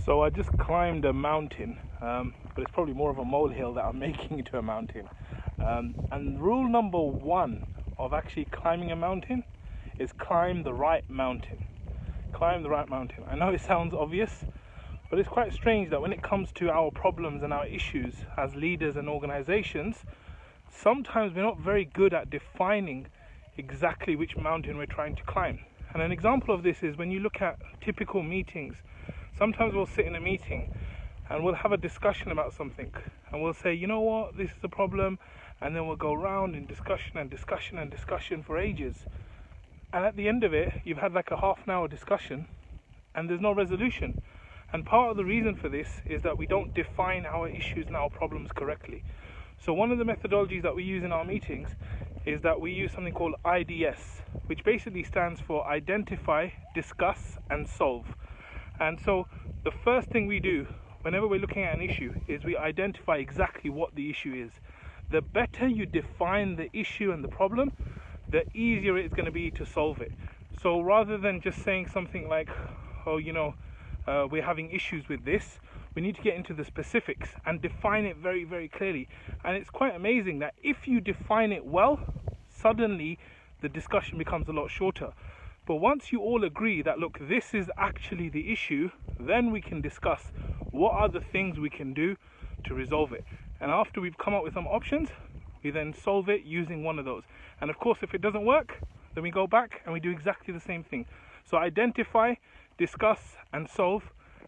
So I just climbed a mountain, but it's probably more of a molehill that I'm making into a mountain. And rule number one of actually climbing a mountain is climb the right mountain. Climb the right mountain. I know it sounds obvious, but it's quite strange that when it comes to our problems and our issues as leaders and organizations, sometimes we're not very good at defining exactly which mountain we're trying to climb. And an example of this is when you look at typical meetings. Sometimes we'll sit in a meeting and we'll have a discussion about something, and we'll say, you know what, this is the problem, and then we'll go around in discussion and discussion and discussion for ages. And at the end of it, you've had like a half an hour discussion and there's no resolution. And part of the reason for this is that we don't define our issues and our problems correctly. So one of the methodologies that we use in our meetings is that we use something called IDS, which basically stands for identify, discuss, and solve. And so the first thing we do whenever we're looking at an issue is we identify exactly what the issue is. The better you define the issue and the problem, the easier it's going to be to solve it. So rather than just saying something like, oh, we're having issues with this, we need to get into the specifics and define it very, very clearly. And it's quite amazing that if you define it well, suddenly the discussion becomes a lot shorter. But once you all agree that, look, this is actually the issue, then we can discuss what are the things we can do to resolve it. And after we've come up with some options, we then solve it using one of those. And of course, if it doesn't work, then we go back and we do exactly the same thing. So identify, discuss, and solve,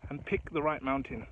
and pick the right mountain.